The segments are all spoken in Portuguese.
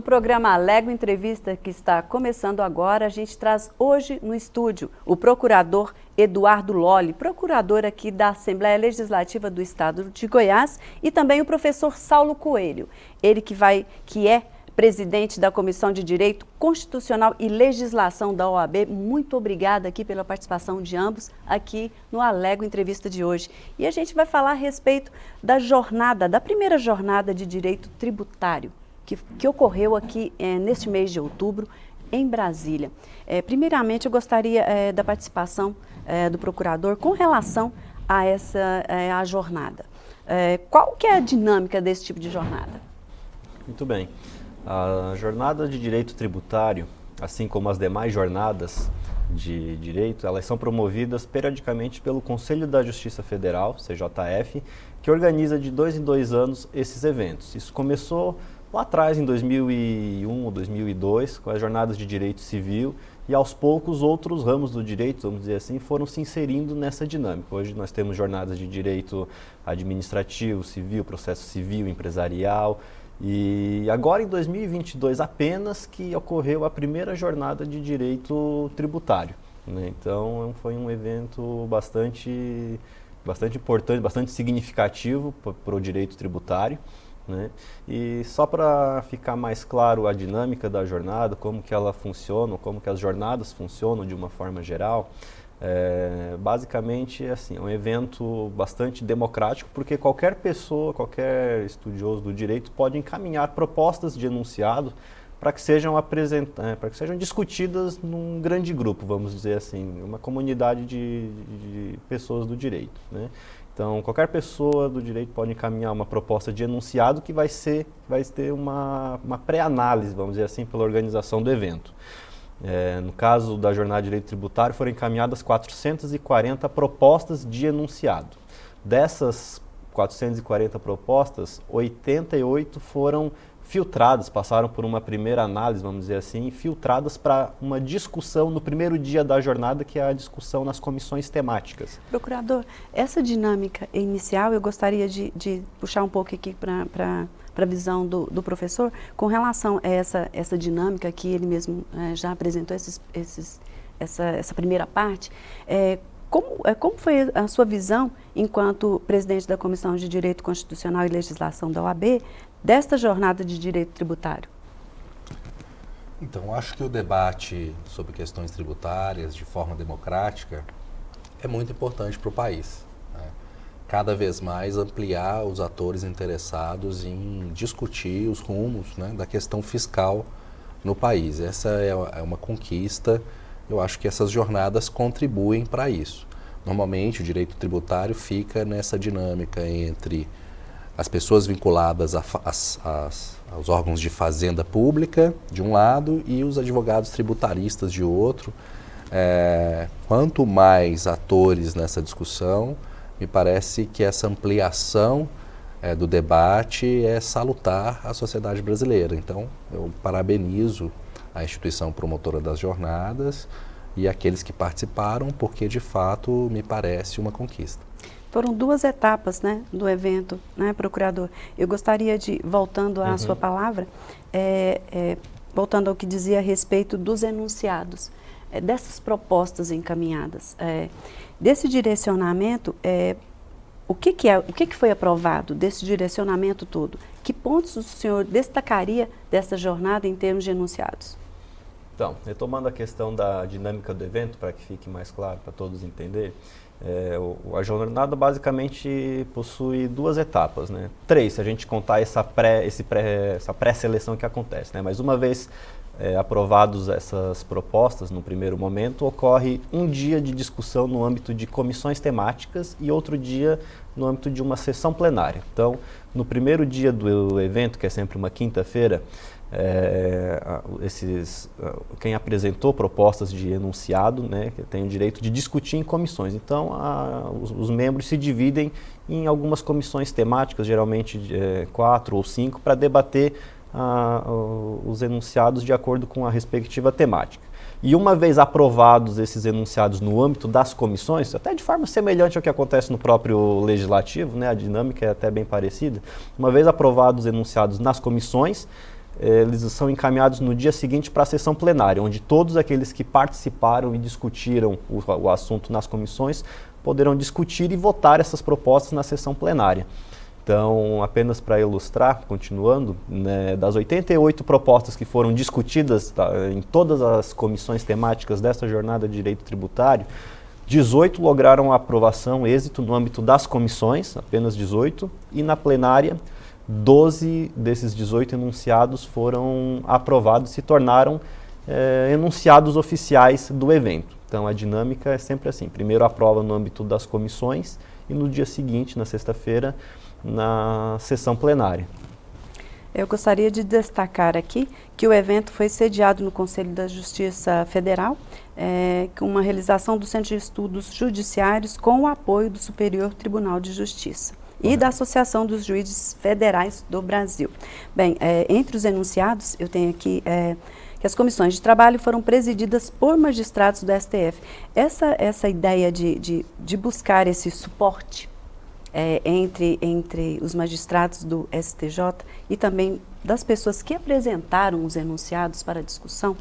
No programa Alego Entrevista, que está começando agora, a gente traz hoje no estúdio o procurador Eduardo Lolli, procurador aqui da Assembleia Legislativa do Estado de Goiás, e também o professor Saulo Coelho, ele que é presidente da Comissão de Direito Constitucional e Legislação da OAB. Muito obrigada aqui pela participação de ambos aqui no Alego Entrevista de hoje. E a gente vai falar a respeito da jornada, da primeira jornada de direito tributário, que ocorreu aqui neste mês de outubro, em Brasília. Primeiramente, eu gostaria da participação do procurador com relação a a jornada. Qual que é a dinâmica desse tipo de jornada? Muito bem. A jornada de direito tributário, assim como as demais jornadas de direito, elas são promovidas periodicamente pelo Conselho da Justiça Federal, CJF, que organiza de 2 em 2 anos esses eventos. Isso começou lá atrás, em 2001 ou 2002, com as jornadas de direito civil, e aos poucos outros ramos do direito, vamos dizer assim, foram se inserindo nessa dinâmica. Hoje nós temos jornadas de direito administrativo, civil, processo civil, empresarial, e agora em 2022 apenas que ocorreu a primeira jornada de direito tributário, né? Então foi um evento bastante importante, bastante significativo para o direito tributário, né? E só para ficar mais claro a dinâmica da jornada, como que ela funciona, como que as jornadas funcionam de uma forma geral, basicamente assim, é um evento bastante democrático, porque qualquer pessoa, qualquer estudioso do direito pode encaminhar propostas de enunciado para que sejam discutidas num grande grupo, vamos dizer assim, uma comunidade de pessoas do direito, né? Então, qualquer pessoa do direito pode encaminhar uma proposta de enunciado que vai ter uma pré-análise, vamos dizer assim, pela organização do evento. No caso da Jornada de Direito Tributário, foram encaminhadas 440 propostas de enunciado. Dessas 440 propostas, 88 foram filtradas, passaram por uma primeira análise, vamos dizer assim, filtradas para uma discussão no primeiro dia da jornada, que é a discussão nas comissões temáticas. Procurador, essa dinâmica inicial, eu gostaria de puxar um pouco aqui para a visão do professor, com relação a essa dinâmica que ele mesmo já apresentou, essa primeira parte. Como foi a sua visão, enquanto presidente da Comissão de Direito Constitucional e Legislação da OAB, desta jornada de direito tributário? Então, acho que o debate sobre questões tributárias de forma democrática é muito importante para o país, né? Cada vez mais ampliar os atores interessados em discutir os rumos, né, da questão fiscal no país. Essa é uma conquista. Eu acho que essas jornadas contribuem para isso. Normalmente, o direito tributário fica nessa dinâmica entre as pessoas vinculadas aos órgãos de fazenda pública, de um lado, e os advogados tributaristas, de outro. Quanto mais atores nessa discussão, me parece que essa ampliação do debate é salutar à sociedade brasileira. Então, eu parabenizo a instituição promotora das jornadas e aqueles que participaram, porque de fato me parece uma conquista. Foram 2 etapas, né, do evento, né, procurador? Eu gostaria de, voltando à sua palavra, voltando ao que dizia a respeito dos enunciados, dessas propostas encaminhadas, desse direcionamento, o que foi aprovado desse direcionamento todo? Que pontos o senhor destacaria dessa jornada em termos de enunciados? Então, retomando a questão da dinâmica do evento, para que fique mais claro para todos entenderem, a jornada basicamente possui 2 etapas, né? 3, se a gente contar essa pré-seleção que acontece, né? Mas uma vez aprovados essas propostas, no primeiro momento, ocorre um dia de discussão no âmbito de comissões temáticas e outro dia no âmbito de uma sessão plenária. Então, no primeiro dia do evento, que é sempre uma quinta-feira, quem apresentou propostas de enunciado, né, tem o direito de discutir em comissões. Então, os membros se dividem em algumas comissões temáticas, geralmente 4 ou 5, para debater os enunciados de acordo com a respectiva temática. E uma vez aprovados esses enunciados no âmbito das comissões, até de forma semelhante ao que acontece no próprio legislativo, né, a dinâmica é até bem parecida, uma vez aprovados os enunciados nas comissões, eles são encaminhados no dia seguinte para a sessão plenária, onde todos aqueles que participaram e discutiram o assunto nas comissões poderão discutir e votar essas propostas na sessão plenária. Então, apenas para ilustrar, continuando, né, das 88 propostas que foram discutidas em todas as comissões temáticas desta jornada de direito tributário, 18 lograram aprovação, êxito no âmbito das comissões, apenas 18, e na plenária, 12 desses 18 enunciados foram aprovados e se tornaram enunciados oficiais do evento. Então, a dinâmica é sempre assim, primeiro aprova no âmbito das comissões e no dia seguinte, na sexta-feira, na sessão plenária. Eu gostaria de destacar aqui que o evento foi sediado no Conselho da Justiça Federal, com uma realização do Centro de Estudos Judiciários com o apoio do Superior Tribunal de Justiça e da Associação dos Juízes Federais do Brasil. Bem, entre os enunciados, eu tenho aqui que as comissões de trabalho foram presididas por magistrados do STF. Essa ideia de buscar esse suporte entre os magistrados do STJ e também das pessoas que apresentaram os enunciados para discussão,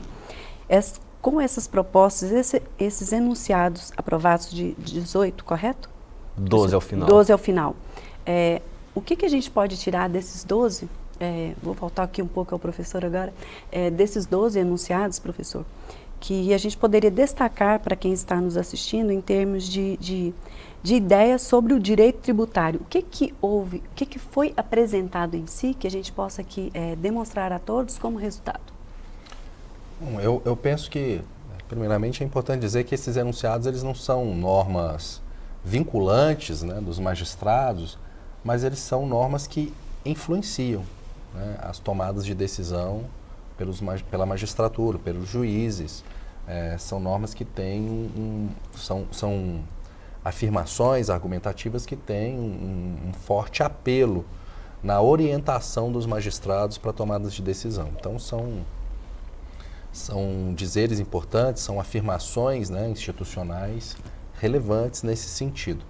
com essas propostas, esses enunciados aprovados de 18, correto? 12 ao final. 12 ao final. O que a gente pode tirar desses 12? Vou voltar aqui um pouco ao professor agora. Desses 12 enunciados, professor, que a gente poderia destacar para quem está nos assistindo em termos de ideias sobre o direito tributário. O que houve, o que foi apresentado em si que a gente possa aqui demonstrar a todos como resultado? Bom, eu penso que, primeiramente, é importante dizer que esses enunciados eles não são normas vinculantes, né, dos magistrados, mas eles são normas que influenciam, né, as tomadas de decisão pela magistratura, pelos juízes. São normas que têm são afirmações argumentativas que têm um forte apelo na orientação dos magistrados para tomadas de decisão. Então, são dizeres importantes, são afirmações, né, institucionais relevantes nesse sentido.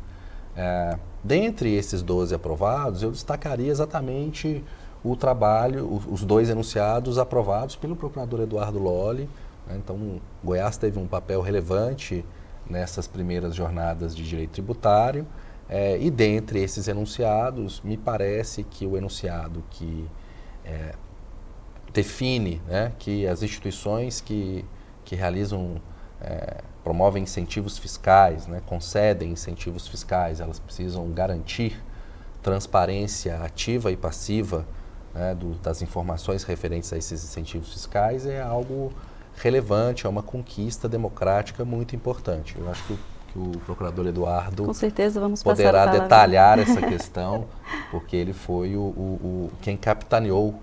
Dentre esses 12 aprovados, eu destacaria exatamente o trabalho, os 2 enunciados aprovados pelo procurador Eduardo Lolli. Então, Goiás teve um papel relevante nessas primeiras jornadas de direito tributário, e dentre esses enunciados, me parece que o enunciado que define, né, que as instituições que realizam, promovem incentivos fiscais, né, concedem incentivos fiscais, elas precisam garantir transparência ativa e passiva, né, das informações referentes a esses incentivos fiscais, é algo relevante, é uma conquista democrática muito importante. Eu acho que o procurador Eduardo com certeza vamos poderá detalhar essa questão, porque ele foi quem capitaneou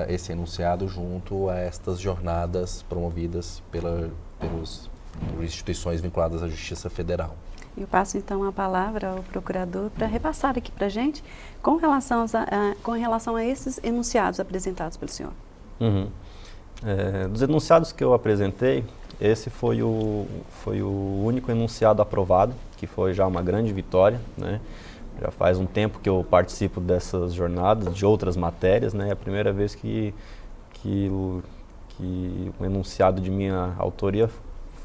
esse enunciado junto a estas jornadas promovidas por instituições vinculadas à Justiça Federal. Eu passo então a palavra ao procurador para repassar aqui para a gente com relação a esses enunciados apresentados pelo senhor. Uhum. Dos enunciados que eu apresentei, esse foi o único enunciado aprovado, que foi já uma grande vitória, né? Já faz um tempo que eu participo dessas jornadas, de outras matérias, né? É a primeira vez que o enunciado de minha autoria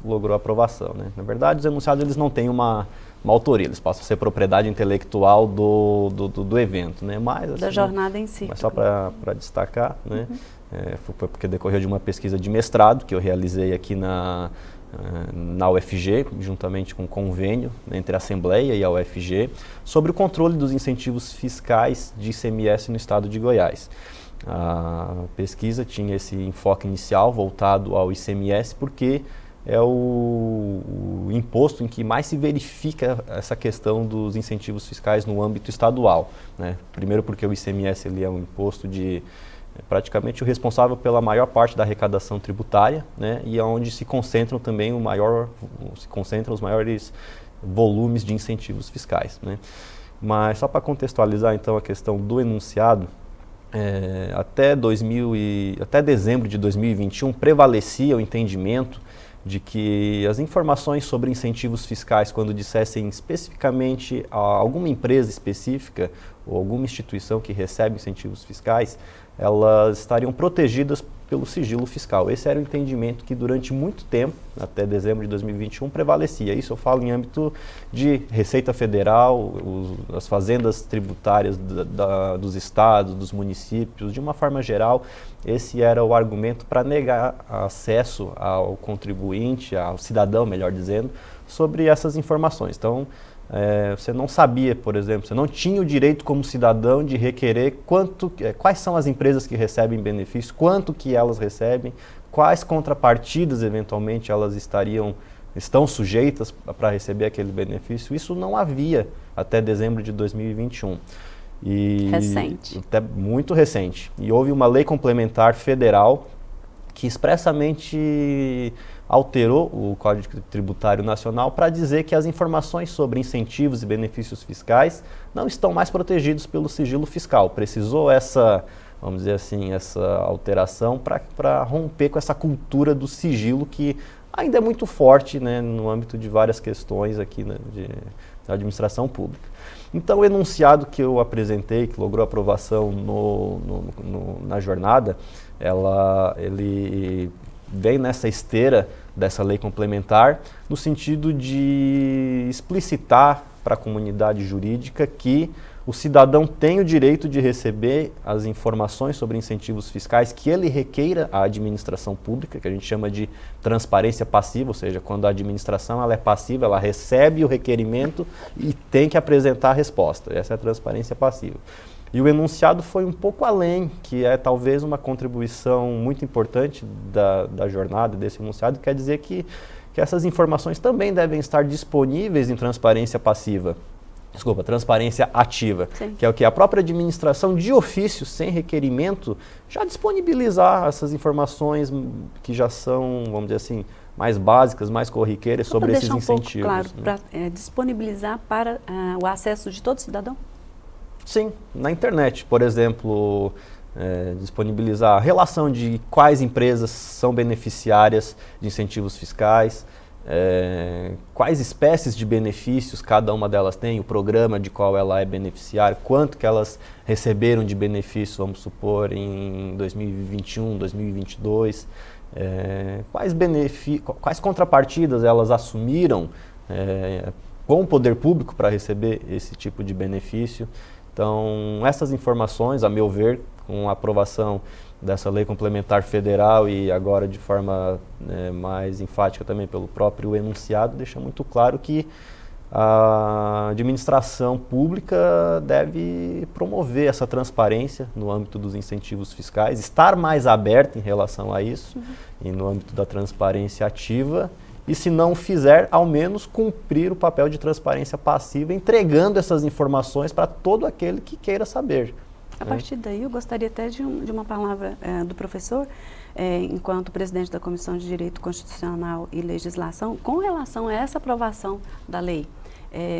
logrou aprovação, né? Na verdade, os enunciados eles não têm uma autoria, eles passam a ser propriedade intelectual do evento, né? Mas, assim, da jornada em si. Mas só para destacar, né? Foi porque decorreu de uma pesquisa de mestrado que eu realizei aqui na UFG, juntamente com um convênio entre a Assembleia e a UFG, sobre o controle dos incentivos fiscais de ICMS no estado de Goiás. A pesquisa tinha esse enfoque inicial voltado ao ICMS porque é o imposto em que mais se verifica essa questão dos incentivos fiscais no âmbito estadual, né? Primeiro porque o ICMS ele é um imposto praticamente o responsável pela maior parte da arrecadação tributária, né? E é onde se concentram também os maiores volumes de incentivos fiscais, né? Mas só para contextualizar então a questão do enunciado, até dezembro de 2021 prevalecia o entendimento de que as informações sobre incentivos fiscais, quando dissessem especificamente a alguma empresa específica ou alguma instituição que recebe incentivos fiscais, elas estariam protegidas pelo sigilo fiscal. Esse era o entendimento que durante muito tempo, até dezembro de 2021, prevalecia. Isso eu falo em âmbito de Receita Federal, as fazendas tributárias dos estados, dos municípios, de uma forma geral, esse era o argumento para negar acesso ao contribuinte, ao cidadão, melhor dizendo, sobre essas informações. Então, você não sabia, por exemplo, você não tinha o direito como cidadão de requerer quais são as empresas que recebem benefício, quanto que elas recebem, quais contrapartidas eventualmente elas estão sujeitas para receber aquele benefício. Isso não havia até dezembro de 2021. Recente. Até muito recente. E houve uma lei complementar federal que expressamente alterou o Código Tributário Nacional para dizer que as informações sobre incentivos e benefícios fiscais não estão mais protegidos pelo sigilo fiscal. Precisou vamos dizer assim, essa alteração para romper com essa cultura do sigilo que ainda é muito forte, né, no âmbito de várias questões aqui, né, da administração pública. Então, o enunciado que eu apresentei, que logrou aprovação na jornada, ele vem nessa esteira dessa lei complementar, no sentido de explicitar para a comunidade jurídica que o cidadão tem o direito de receber as informações sobre incentivos fiscais que ele requeira à administração pública, que a gente chama de transparência passiva, ou seja, quando a administração ela é passiva, ela recebe o requerimento e tem que apresentar a resposta. Essa é a transparência passiva. E o enunciado foi um pouco além, que é talvez uma contribuição muito importante da jornada desse enunciado, quer dizer que essas informações também devem estar disponíveis em transparência ativa, Sim. Que é o que a própria administração de ofício, sem requerimento, já disponibilizar essas informações que já são, vamos dizer assim, mais básicas, mais corriqueiras sobre esses incentivos. Claro, para disponibilizar para o acesso de todo cidadão? Sim, na internet, por exemplo, disponibilizar a relação de quais empresas são beneficiárias de incentivos fiscais, quais espécies de benefícios cada uma delas tem, o programa de qual ela é beneficiária, quanto que elas receberam de benefício, vamos supor, em 2021, 2022, quais contrapartidas elas assumiram com o poder público para receber esse tipo de benefício. Então, essas informações, a meu ver, com a aprovação dessa lei complementar federal e agora de forma mais enfática também pelo próprio enunciado, deixa muito claro que a administração pública deve promover essa transparência no âmbito dos incentivos fiscais, estar mais aberta em relação a isso, e no âmbito da transparência ativa, e se não fizer, ao menos cumprir o papel de transparência passiva, entregando essas informações para todo aquele que queira saber. A partir daí, eu gostaria até de uma palavra do professor, enquanto presidente da Comissão de Direito Constitucional e Legislação, com relação a essa aprovação da lei.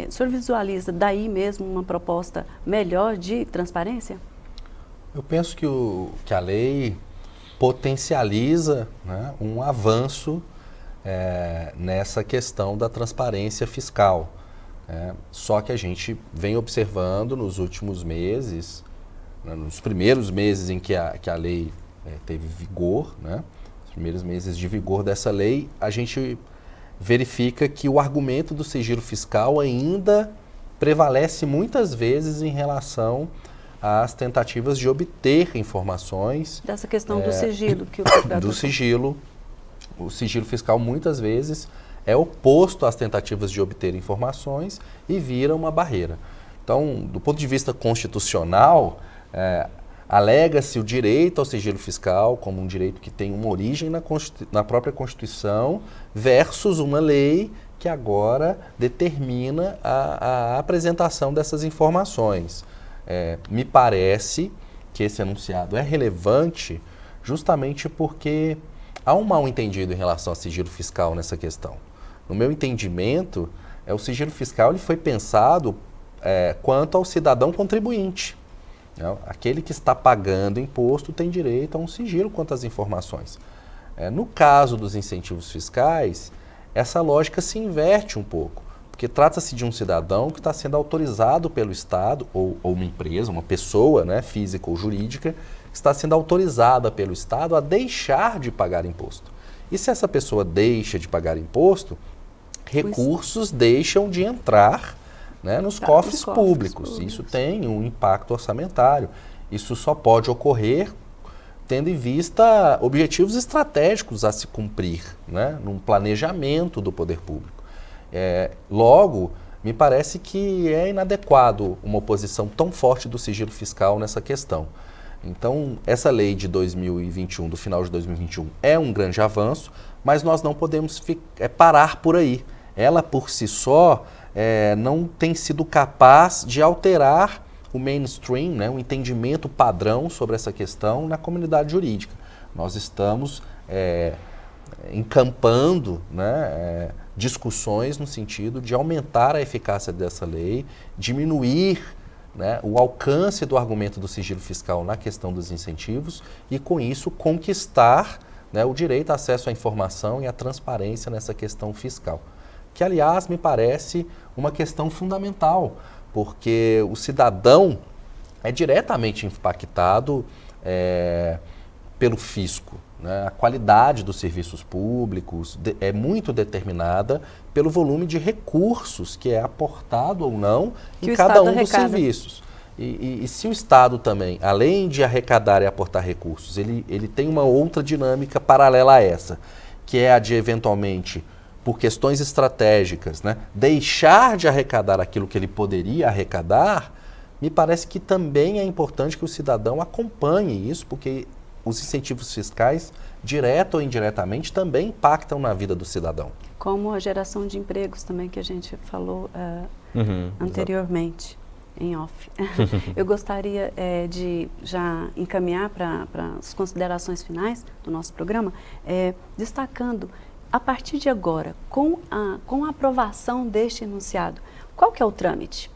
O senhor visualiza daí mesmo uma proposta melhor de transparência? Eu penso que a lei potencializa, né, um avanço nessa questão da transparência fiscal. Só que a gente vem observando nos últimos meses, nos primeiros meses em que a lei teve vigor, né, os primeiros meses de vigor dessa lei, a gente verifica que o argumento do sigilo fiscal ainda prevalece muitas vezes em relação às tentativas de obter informações. Dessa questão do sigilo que o procurador... Do sigilo. O sigilo fiscal muitas vezes é oposto às tentativas de obter informações e vira uma barreira. Então, do ponto de vista constitucional, alega-se o direito ao sigilo fiscal como um direito que tem uma origem na própria Constituição versus uma lei que agora determina a apresentação dessas informações. Me parece que esse enunciado é relevante justamente porque há um mal-entendido em relação ao sigilo fiscal nessa questão. No meu entendimento, o sigilo fiscal ele foi pensado quanto ao cidadão contribuinte. Aquele que está pagando imposto tem direito a um sigilo quanto às informações. No caso dos incentivos fiscais, essa lógica se inverte um pouco, porque trata-se de um cidadão que está sendo autorizado pelo Estado, ou uma empresa, uma pessoa, né, física ou jurídica, que está sendo autorizada pelo Estado a deixar de pagar imposto. E se essa pessoa deixa de pagar imposto, recursos deixam de entrar, né, nos cofres públicos. Isso tem um impacto orçamentário. Isso só pode ocorrer tendo em vista objetivos estratégicos a se cumprir, né, num planejamento do poder público. Logo, me parece que é inadequado uma oposição tão forte do sigilo fiscal nessa questão. Então, essa lei de 2021, do final de 2021, é um grande avanço, mas nós não podemos parar por aí. Ela, por si só, não tem sido capaz de alterar o mainstream, né, o entendimento padrão sobre essa questão na comunidade jurídica. Nós estamos encampando, né, discussões no sentido de aumentar a eficácia dessa lei, diminuir, né, o alcance do argumento do sigilo fiscal na questão dos incentivos e, com isso, conquistar, né, o direito a acesso à informação e à transparência nessa questão fiscal. Que, aliás, me parece uma questão fundamental, porque o cidadão é diretamente impactado pelo fisco. Né? A qualidade dos serviços públicos é muito determinada pelo volume de recursos que é aportado ou não em cada um dos serviços. E se o Estado também, além de arrecadar e aportar recursos, ele tem uma outra dinâmica paralela a essa, que é a de, eventualmente, por questões estratégicas, né, deixar de arrecadar aquilo que ele poderia arrecadar, me parece que também é importante que o cidadão acompanhe isso, porque os incentivos fiscais, direto ou indiretamente, também impactam na vida do cidadão. Como a geração de empregos também, que a gente falou anteriormente, em off. Eu gostaria de já encaminhar para as considerações finais do nosso programa, destacando, a partir de agora, com a aprovação deste enunciado, qual que é o trâmite?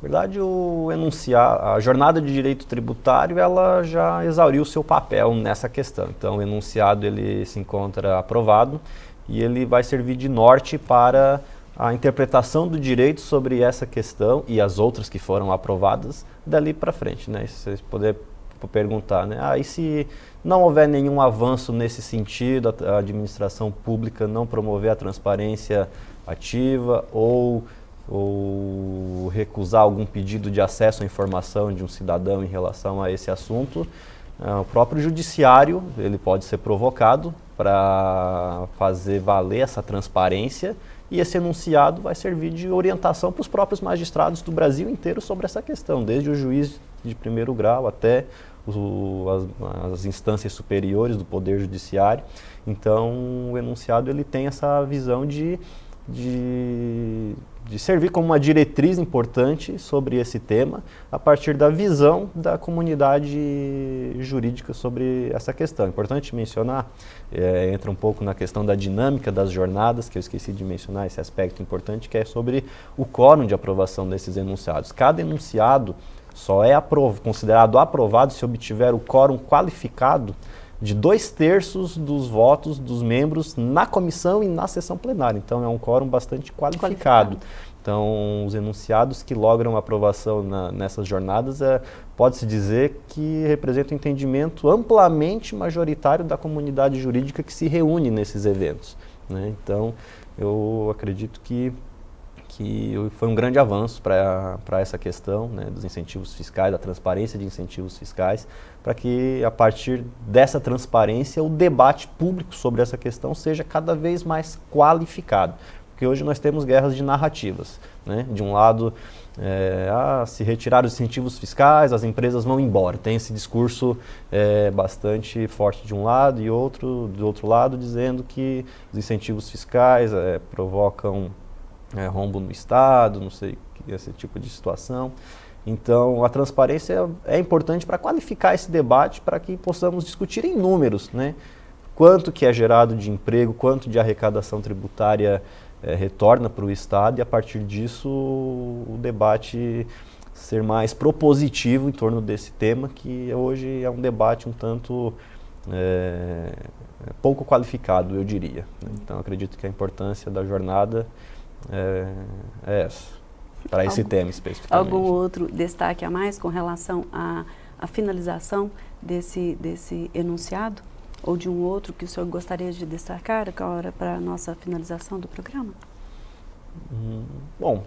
Na verdade, a jornada de direito tributário, ela já exauriu seu papel nessa questão. Então, o enunciado ele se encontra aprovado e ele vai servir de norte para a interpretação do direito sobre essa questão e as outras que foram aprovadas dali para frente, né? Se vocês puderem perguntar, né? E se não houver nenhum avanço nesse sentido, a administração pública não promover a transparência ativa ou recusar algum pedido de acesso à informação de um cidadão em relação a esse assunto, o próprio judiciário ele pode ser provocado para fazer valer essa transparência e esse enunciado vai servir de orientação para os próprios magistrados do Brasil inteiro sobre essa questão, desde o juiz de primeiro grau até as instâncias superiores do Poder Judiciário. Então, o enunciado ele tem essa visão de servir como uma diretriz importante sobre esse tema, a partir da visão da comunidade jurídica sobre essa questão. Importante mencionar, entra um pouco na questão da dinâmica das jornadas, que eu esqueci de mencionar esse aspecto importante, que é sobre o quórum de aprovação desses enunciados. Cada enunciado só é considerado aprovado se obtiver o quórum qualificado de 2/3 dos votos dos membros na comissão e na sessão plenária. Então, é um quórum bastante qualificado. Então, os enunciados que logram aprovação nessas jornadas, pode-se dizer que representam um entendimento amplamente majoritário da comunidade jurídica que se reúne nesses eventos, né? Então, eu acredito que foi um grande avanço para essa questão, né, dos incentivos fiscais, da transparência de incentivos fiscais, para que, a partir dessa transparência, o debate público sobre essa questão seja cada vez mais qualificado. Porque hoje nós temos guerras de narrativas, né? De um lado, se retirar os incentivos fiscais, as empresas vão embora. Tem esse discurso bastante forte de um lado e do outro lado, dizendo que os incentivos fiscais provocam rombo no Estado, não sei, esse tipo de situação. Então, a transparência é importante para qualificar esse debate, para que possamos discutir em números, né? Quanto que é gerado de emprego, quanto de arrecadação tributária retorna para o Estado, e a partir disso o debate ser mais propositivo em torno desse tema, que hoje é um debate um tanto pouco qualificado, eu diria. Então, acredito que a importância da jornada é essa, para esse tema especificamente. Algum outro destaque a mais com relação à finalização desse enunciado? Ou de um outro que o senhor gostaria de destacar agora para a nossa finalização do programa? Bom,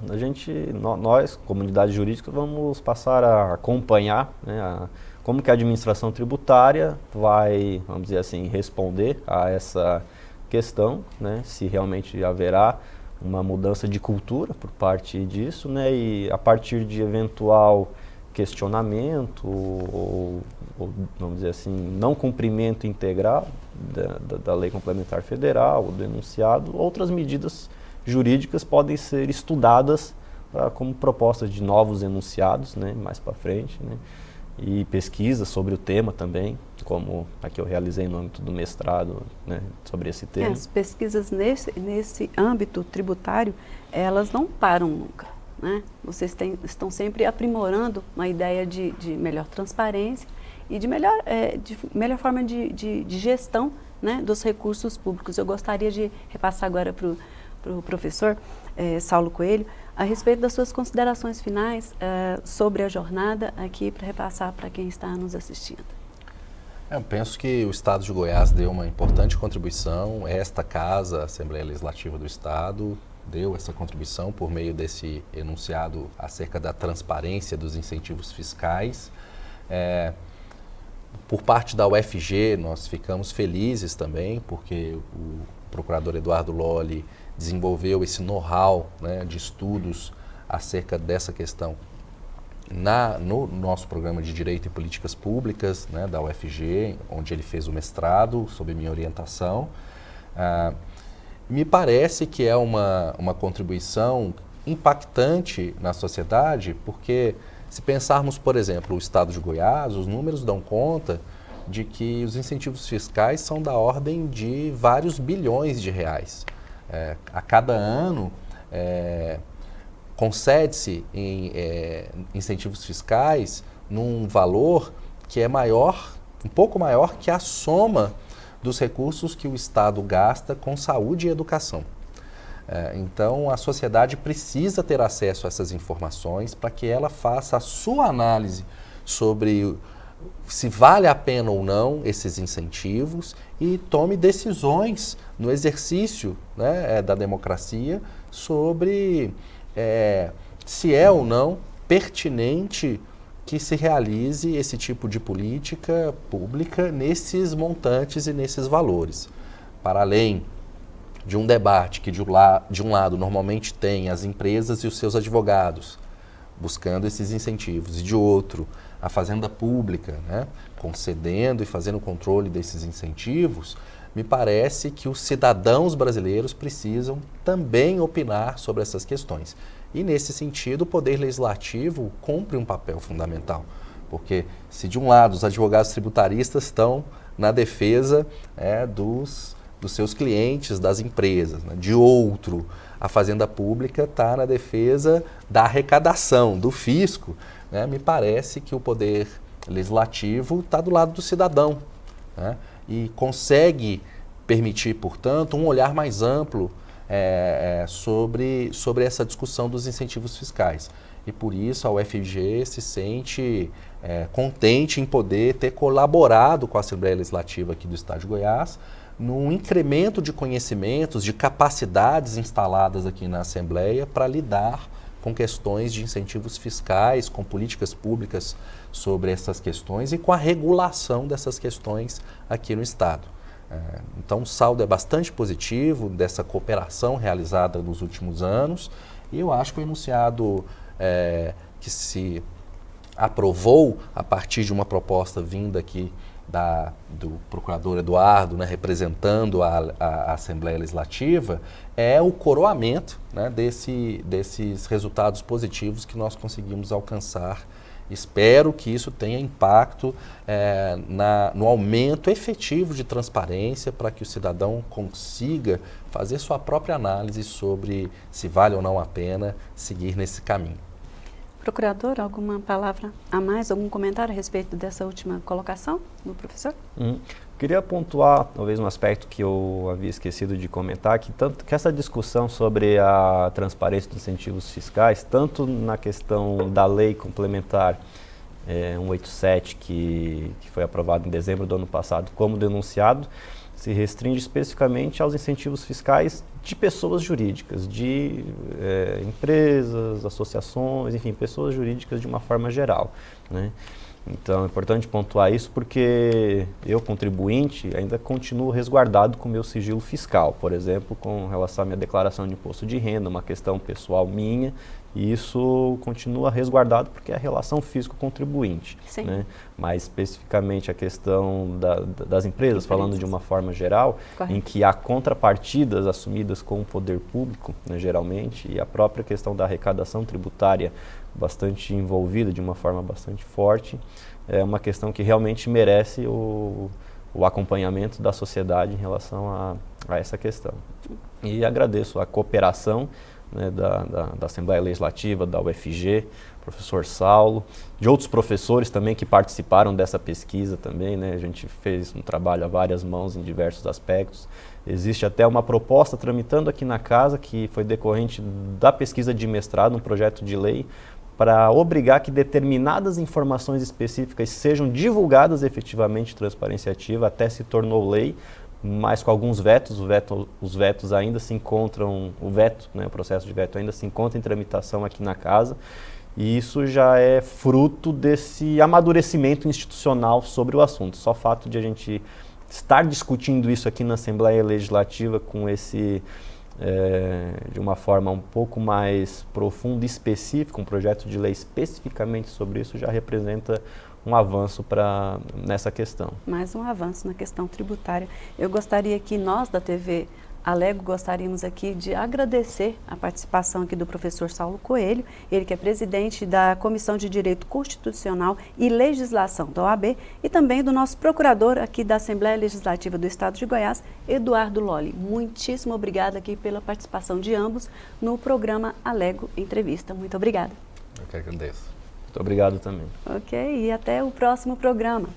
nós, comunidade jurídica, vamos passar a acompanhar, né, como que a administração tributária vai, vamos dizer assim, responder a essa questão, né, se realmente haverá uma mudança de cultura por parte disso, né, e a partir de eventual questionamento ou, vamos dizer assim, não cumprimento integral da Lei Complementar Federal, ou do enunciado, outras medidas jurídicas podem ser estudadas como propostas de novos enunciados, né, mais para frente, né, e pesquisas sobre o tema também, como a que eu realizei no âmbito do mestrado, né, sobre esse tema. As pesquisas nesse âmbito tributário, elas não param nunca, né? Vocês estão sempre aprimorando uma ideia de melhor transparência e de melhor forma de gestão, né, dos recursos públicos. Eu gostaria de repassar agora para o professor Saulo Coelho, a respeito das suas considerações finais sobre a jornada aqui, para repassar para quem está nos assistindo. Eu penso que o Estado de Goiás deu uma importante contribuição, esta casa, a Assembleia Legislativa do Estado, deu essa contribuição por meio desse enunciado acerca da transparência dos incentivos fiscais. Por parte da UFG, nós ficamos felizes também, porque o procurador Eduardo Lolli desenvolveu esse know-how, né, de estudos acerca dessa questão no nosso programa de Direito e Políticas Públicas, né, da UFG, onde ele fez o mestrado sob minha orientação. Me parece que é uma contribuição impactante na sociedade, porque se pensarmos, por exemplo, o Estado de Goiás, os números dão conta de que os incentivos fiscais são da ordem de vários bilhões de reais. A cada ano, concede-se incentivos fiscais num valor que é maior, um pouco maior que a soma dos recursos que o Estado gasta com saúde e educação. Então, a sociedade precisa ter acesso a essas informações para que ela faça a sua análise sobre se vale a pena ou não esses incentivos e tome decisões no exercício, né, da democracia sobre se é ou não pertinente que se realize esse tipo de política pública nesses montantes e nesses valores. Para além de um debate que de um lado normalmente tem as empresas e os seus advogados buscando esses incentivos, e de outro a Fazenda Pública, né, concedendo e fazendo controle desses incentivos, me parece que os cidadãos brasileiros precisam também opinar sobre essas questões. E, nesse sentido, o Poder Legislativo cumpre um papel fundamental, porque se de um lado os advogados tributaristas estão na defesa dos seus clientes, das empresas, né, de outro, a Fazenda Pública está na defesa da arrecadação, do fisco, né, me parece que o Poder Legislativo está do lado do cidadão, né, e consegue permitir, portanto, um olhar mais amplo sobre essa discussão dos incentivos fiscais. E por isso a UFG se sente contente em poder ter colaborado com a Assembleia Legislativa aqui do Estado de Goiás num incremento de conhecimentos, de capacidades instaladas aqui na Assembleia para lidar com questões de incentivos fiscais, com políticas públicas sobre essas questões e com a regulação dessas questões aqui no Estado. Então, o saldo é bastante positivo dessa cooperação realizada nos últimos anos e eu acho que o enunciado que se aprovou a partir de uma proposta vinda aqui do procurador Eduardo, né, representando a Assembleia Legislativa, é o coroamento, né, desses resultados positivos que nós conseguimos alcançar. Espero que isso tenha impacto no aumento efetivo de transparência para que o cidadão consiga fazer sua própria análise sobre se vale ou não a pena seguir nesse caminho. Procurador, alguma palavra a mais, algum comentário a respeito dessa última colocação do professor? Queria pontuar, talvez, um aspecto que eu havia esquecido de comentar, que essa discussão sobre a transparência dos incentivos fiscais, tanto na questão da lei complementar 187, que foi aprovada em dezembro do ano passado, como denunciado, se restringe especificamente aos incentivos fiscais de pessoas jurídicas, de empresas, associações, enfim, pessoas jurídicas de uma forma geral, né? Então é importante pontuar isso porque eu, contribuinte, ainda continuo resguardado com o meu sigilo fiscal, por exemplo, com relação à minha declaração de imposto de renda, uma questão pessoal minha, e isso continua resguardado porque é a relação físico-contribuinte, né? Mais especificamente a questão das empresas, falando de uma forma geral, em que há contrapartidas assumidas com o poder público, né, geralmente, e a própria questão da arrecadação tributária bastante envolvida, de uma forma bastante forte, é uma questão que realmente merece o acompanhamento da sociedade em relação a essa questão. E agradeço a cooperação, né, da Assembleia Legislativa, da UFG, professor Saulo, de outros professores também que participaram dessa pesquisa também, né? A gente fez um trabalho a várias mãos em diversos aspectos. Existe até uma proposta tramitando aqui na casa que foi decorrente da pesquisa de mestrado, um projeto de lei para obrigar que determinadas informações específicas sejam divulgadas efetivamente de transparência ativa, até se tornou lei, mas com alguns vetos. Os vetos ainda se encontram, o processo de veto ainda se encontra em tramitação aqui na casa, e isso já é fruto desse amadurecimento institucional sobre o assunto. Só o fato de a gente estar discutindo isso aqui na Assembleia Legislativa com de uma forma um pouco mais profunda e específica, um projeto de lei especificamente sobre isso, já representa um avanço nessa questão. Mais um avanço na questão tributária. Eu gostaria que nós da TV Alego gostaríamos aqui de agradecer a participação aqui do professor Saulo Coelho, ele que é presidente da Comissão de Direito Constitucional e Legislação da OAB, e também do nosso procurador aqui da Assembleia Legislativa do Estado de Goiás, Eduardo Lolli. Muitíssimo obrigada aqui pela participação de ambos no programa Alego Entrevista. Muito obrigada. Eu que agradeço. Muito obrigado também. Ok, e até o próximo programa.